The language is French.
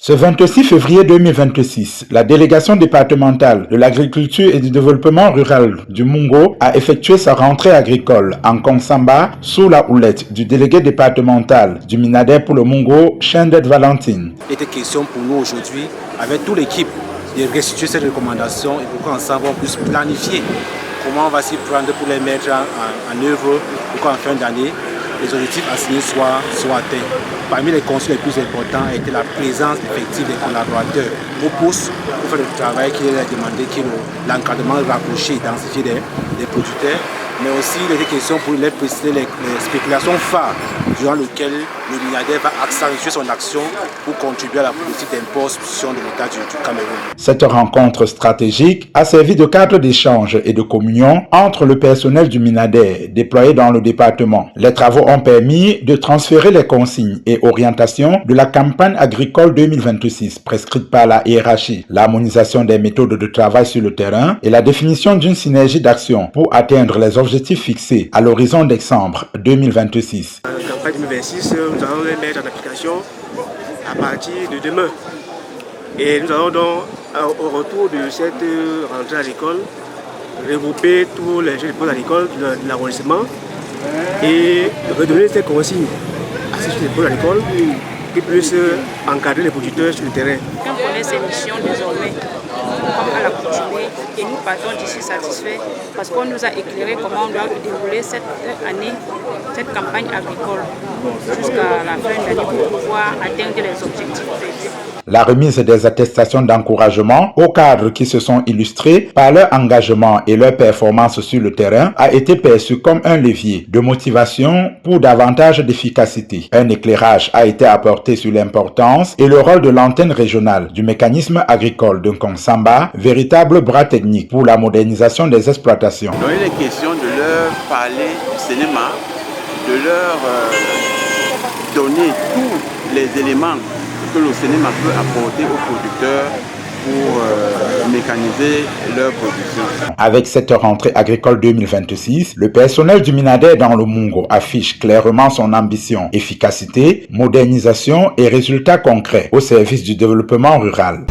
Ce 26 février 2026, la délégation départementale de l'agriculture et du développement rural du Mungo a effectué sa rentrée agricole en Konsamba sous la houlette du délégué départemental du Minader pour le Mungo, Chendet Valentine. Il était question pour nous aujourd'hui, avec toute l'équipe, de restituer cette recommandation et pour qu'ensemble on puisse planifier comment on va s'y prendre pour les mettre en œuvre pour qu'en fin d'année, les objectifs assignés soient atteints. Parmi les consignes les plus importants a été la présence effective des collaborateurs au poste pour faire le travail qui est demandé, qui est l'encadrement rapproché, densifié des producteurs, mais aussi il était question pour les préciser les spéculations phares durant lesquelles le Minader va accentuer son action pour contribuer à la politique d'import-expulsion de l'État du Cameroun. Cette rencontre stratégique a servi de cadre d'échange et de communion entre le personnel du Minader déployé dans le département. Les travaux ont permis de transférer les consignes et orientations de la campagne agricole 2026 prescrite par la hiérarchie, l'harmonisation des méthodes de travail sur le terrain et la définition d'une synergie d'action pour atteindre les objectifs fixés à l'horizon décembre 2026. La campagne 2026, nous allons les mettre en application à partir de demain. Et nous allons donc, au retour de cette rentrée à l'école, regrouper tous les jeunes à l'école de l'arrondissement et redonner ces consignes à ces jeunes à l'école qui puissent encadrer les producteurs sur le terrain. On connaît ces missions désormais, comme à l'accoutumée, et nous partons d'ici satisfaits parce qu'on nous a éclairé comment on doit dérouler cette année, cette campagne agricole jusqu'à la fin d'année pour pouvoir atteindre les objectifs prévus. La remise des attestations d'encouragement aux cadres qui se sont illustrés par leur engagement et leur performance sur le terrain a été perçue comme un levier de motivation pour davantage d'efficacité. Un éclairage a été apporté sur l'importance et le rôle de l'antenne régionale du mécanisme agricole de Konsamba, véritable bras technique pour la modernisation des exploitations. Donc il est question de leur parler du cinéma, de leur donner tous les éléments que le cinéma peut apporter aux producteurs pour mécaniser leur production. Avec cette rentrée agricole 2026, le personnel du Minader dans le Mungo affiche clairement son ambition, efficacité, modernisation et résultats concrets au service du développement rural.